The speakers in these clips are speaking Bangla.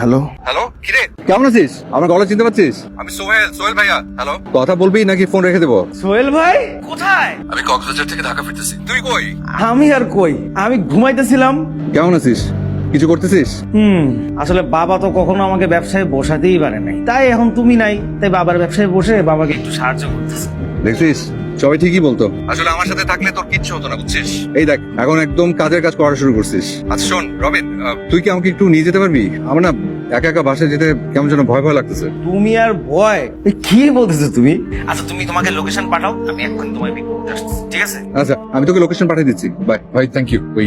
হ্যালো হ্যালো, কিরে? কেমন আছিস? আমার গলা চিনতে পারছিস? আমি সোহেল ভাইয়া। হ্যালো, কথা বলবি নাকি ফোন রেখে দেবো? সোহেল ভাই কোথায়? আমি কক্সবাজার থেকে ঢাকা ফিরতেছি। তুই কই? আমি আর কই, আমি ঘুমাইতেছিলাম। কেমন আছিস? কিছু করতেছিস? আসলে বাবা তো কখনো আমাকে ব্যবসায় বসাতেই পারে নাই, তাই এখন তুমি নাই, তাই বাবার ব্যবসায় বসে বাবাকে একটু সাহায্য করতেছি। দেখছিস, সবাই ঠিকই বলতো। আসলে আমার সাথে থাকলে তোর কিচ্ছু হতো না, বুঝছিস? এই দেখ, এখন একদম কাজের কাজ করা শুরু করছিস। আচ্ছা শোন রবিন, তুই কি আমাকে একটু নিয়ে যেতে পারবি? আমার না একা একা বাসায় যেতে কেমন যেন ভয় ভয় লাগতেছে। তুমি আর ভয় কি বলতেছো তুমি? আচ্ছা তুমি তোমাকে লোকেশন পাঠাও, আমি এখন তোমায় পিক করতে আসছি, ঠিক আছে? আচ্ছা, আমি তোকে লোকেশন পাঠিয়ে দিচ্ছি। বাই ভাই, থ্যাংক ইউ। ওই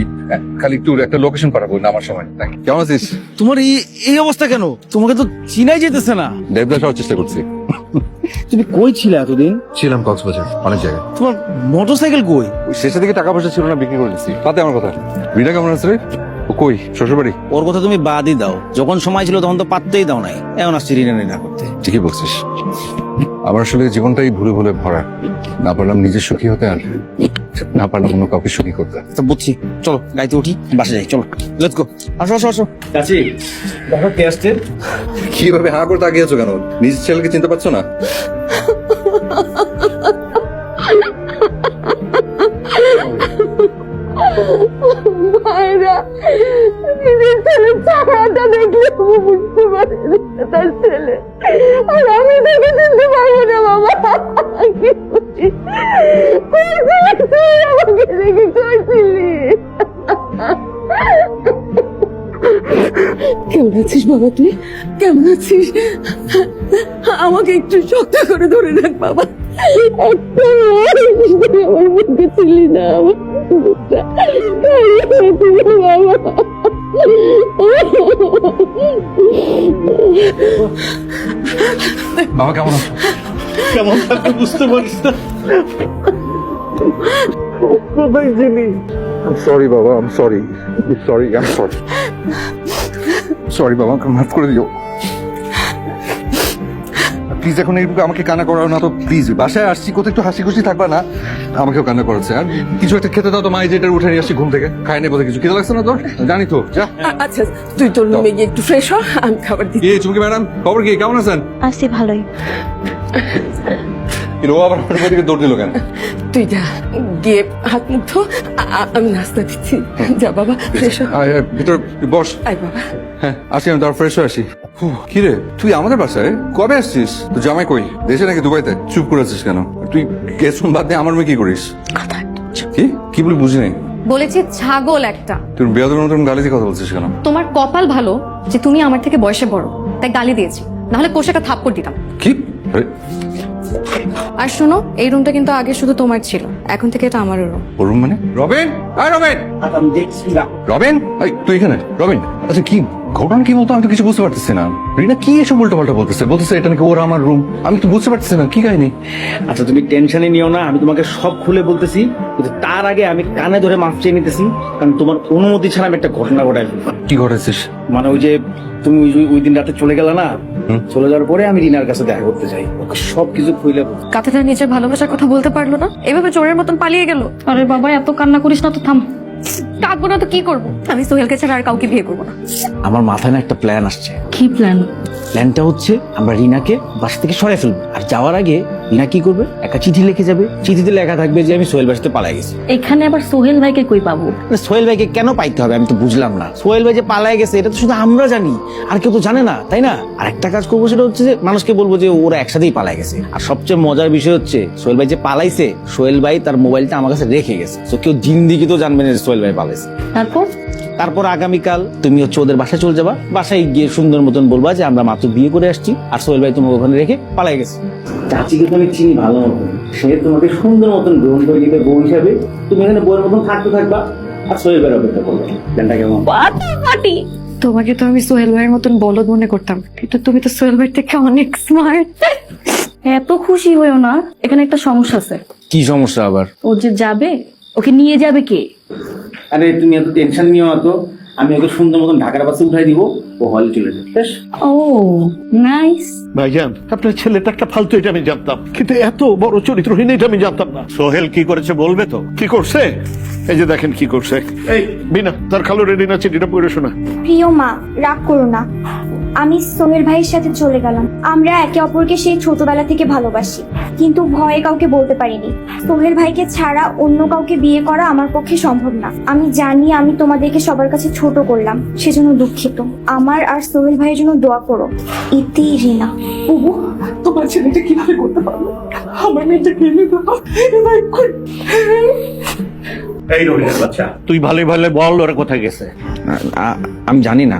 খালি একটু একটা লোকেশন পাঠাবো না আমার সময়। Thank you. কেমন আছিস? তোমার এই অবস্থা কেন? তোমাকে তো চিনাই যেতেছে না। দেবদাস হওয়ার চেষ্টা করছি। তুমি কই ছিলে এতদিন? ছিলাম কক্সবাজার, অনেক জায়গায়। তোমার মোটরসাইকেল কই? ওই শেষের দিকে টাকা পয়সা ছিল না, বিক্রি করে দিচ্ছি। তাতে আমার কথা। রিনা কেমন আছে রে? ও কই? শ্বশুর বাড়ি? ওর কথা তুমি বাদই দাও, যখন সময় ছিল তখন তো পাত্তেই দাও নাই, এখন আসছি রিনা করতে। ঠিকই বলছিস। আমার আসলে জীবনটাই ভুলে ভুলে ভরা। না পারলাম নিজে সুখী হতে, আর না পারলাম অন্য কাউকে সুখী করতে। তো বুঝছি, চলো গাড়িতে উঠি, বাসে যাই, চলো লেটস গো। আসো আসো আসো। কাছে দেখো কে আসছে। কিভাবে হাঁ করে তাকিয়ে আছো কেন? নিজের ছেলেকে চিনতে পারছো না? ভাইরা নিজের ছেলের চাকরাটা দেখলে বুঝতে পারে তার ছেলে, আর আমি তাকে চিনতে পারবো না। বাবা কি করছি? তুই আমাকে দেখে করছিলি? কেমন আছিস বাবা? তুই কেমন আছিস? আমাকে একটু শক্ত করে ধরে রাখ বাবা। একটা আমার মুখে ছিলি না, আমার বাবা। বাবা কেমন আছো? কেমন থাকতে বুঝতে পারিস না? সরি বাবা, আম সরি। সরি, আম সরি। সরি বাবা, আমাকে মাফ করে দিও। প্লিজ এখন এইটুকু আমাকে কান্না করাও না তো, প্লিজ। বাসায় আসছি, কোথাও একটু হাসি খুশি থাকবা না? আমাকেও কান্না করাচ্ছে। আর কিছু একটা খেতে দাও তো, মা এই যে এটা উঠে নিয়ে আসছি ঘুম থেকে। খাই নেই বোধহয় কিছু। খেতে লাগছে না তোর? জানি তো, যা। আচ্ছা তুই তোর রুমে গিয়ে একটু ফ্রেশ হ, আমি খাবার দিই। এ চুমকি ম্যাডাম, খবর কি? কেমন আছেন? আছি ভালোই। ও আবার আমার দিকে দৌড় দিল কেন? তুই যা গিয়ে হাত মুখ ধো, আমি নাস্তা দিচ্ছি। যা বাবা ফ্রেশ হ। আয়, আয়, ভিতর বস। আয় বাবা। হ্যাঁ আসি, আমি তার ফ্রেশ হয়ে আসি। কি রে, তুই আমাদের বাসায় কবে আসছিস? তো জামাই কই? দেশে নাকি দুবাইতে? চুপ করে আছিস কেন? তুই গেছুন বাদ দিয়ে আমার মেয়ে কি করিস? কি কি বলি বুঝি নাই। বলেছি ছাগল একটা। তুই বেয়াদবের মতন গালি দিয়ে কথা বলছিস কেন? তোমার কপাল ভালো যে তুমি আমার থেকে বয়সে বড়, তাই গালি দিয়েছি, নাহলে কষে একটা থাপ্পড় দিতাম। কি? আরে, আর শোনো, এই রুমটা কিন্তু আগে শুধু তোমার ছিল, এখন থেকে এটা আমারও রুম। ওর রুম মানে? রবিন, আয় রবিন। আমি দেখছি না। রবিন, এই তুই এখানে? রবিন, আচ্ছা কি ঘটনা কি বলতো? আমি তো কিছু বুঝতে পারতেছি না। রিনা কি এসব উল্টো পাল্টা বলতেছে এটা নাকি ওরা আমার রুম। আমি তো বুঝতে পারতেছি না কি কাহিনী। আচ্ছা তুমি টেনশনে নিও না, আমি তোমাকে সব খুলে বলতেছি, কিন্তু তার আগে আমি কানে ধরে মাফ চেয়ে নিতেছি, কারণ তোমার অনুমতি ছাড়া আমি একটা ঘটনা ঘটাই ফেলবো। কি ঘটেছিস? মানে ওই যে তুমি ওই দিন রাতে চলে গেলে না, চলে যাওয়ার পরে আমি রিনার কাছে দেখা করতে চাই, ওকে সবকিছু খুলে বলবো। কাঁথেটা নিজের ভালোবাসার কথা বলতে পারলো না, এভাবে চোরের মতন পালিয়ে গেল। আরে বাবা এত কান্না করিস না তো, থাম। কাঁদবো না তো কি করবো? আমি সোহেলকে ছাড়া আর কাউকে বিয়ে করবো না। আমার মাথায় না একটা প্ল্যান আসছে। কি প্ল্যান? প্ল্যানটা হচ্ছে আমরা রিনাকে বাসা থেকে সরাই ফেলবো, আর যাওয়ার আগে রিনা কি করবে, একটা চিঠি লিখে যাবে, চিঠিতে লেখা থাকবে যে আমি সোহেল বাসাতে পালাই গেছি। এখানে আবার সোহেল ভাইকে কই পাবো? সোহেল ভাইকে কেন পাইতে হবে আমি তো বুঝলাম না। সোহেল ভাই যে পালাই গেছে এটা তো শুধু আমরা জানি, আর কেউ তো জানে না, তাই না? আর একটা কাজ করবো, সেটা হচ্ছে যে মানুষকে বলবো যে ওরা একসাথেই পালাই গেছে। আর সবচেয়ে মজার বিষয় হচ্ছে সোহেল ভাই যে পালাইছে, সোহেল ভাই তার মোবাইলটা আমার কাছে রেখে গেছে, তো কেউ জিন্দিগি তো জানবে না যে সোহেল ভাই পালাইছে। তারপর আগামীকাল তুমি হচ্ছে ওদের বাসায় চলে যাবা, বাসায় গিয়ে সুন্দর মতন বলবা যে আমরা মাত্র বিয়ে করে আসছি, আর সোহেল ভাই তোমাকে ওখানে রেখে পালাই গেছে। চাচিকে তো আমি চিনি ভালো মতন, সে তোমাকে সুন্দর মতন গ্রহণ করে দিবে বউ হিসাবে, তুমি এখানে বউয়ের মতন থাকতে থাকবা, আর সোহেল ভাইয়ের অপেক্ষা করবে। প্ল্যানটা কেমন? তোমাকে তো আমি সোহেল ভাইয়ের মতন বলদ মনে করতাম, কিন্তু তুমি তো সোহেল ভাই থেকে অনেক স্মার্ট। এত খুশি হয়েও না, এখানে একটা সমস্যা আছে। কি সমস্যা আবার? ও যে যাবে, ওকে নিয়ে যাবে কে? আরে তুমি এত টেনশন নিও না তো, আমি ওকে সুন্দর মতন ঢাকার বাসে উঠাই দিব, ও হলে চলে যাবে বেশ। ও নাইস। ভাইজান আপনার ছেলেটা একটা ফালতু, এটা আমি জানতাম, কিন্তু এত বড় চরিত্রহীন এটা আমি জানতাম না। সোহেল কি করেছে বলবে তো? কি করছে? এই যে দেখেন কি করছে। এই বিনা, তার খালো রেডি না, চিঠিটা পড়ে শোনা। প্রিয় মা, রাগ করো না। আমি সোহেল ভাইয়ের সাথে চলে গেলাম। আমরা একে অপরকে সেই ছোটবেলা থেকে ভালোবাসি, কিন্তু ভয়ে কাউকে বলতে পারিনি। সোহেল ভাইকে ছাড়া অন্য কাউকে বিয়ে করা আমার পক্ষে সম্ভব না। আমি জানি আমি তোমাদেরকে সবার কাছে ছোট করলাম, সেজন্য দুঃখিত। আমার আর সোহেল ভাইয়ের জন্য দোয়া করো। ইতি রিনা। বুবু, তোমার ছেলেটা কিভাবে করতে পারলো? আমার মেয়েটা কেমনি বাবা? এই রহিলের বাচ্চা, তুই ভালো ভালো বল ওরা কোথায় গেছে। আমি জানি না।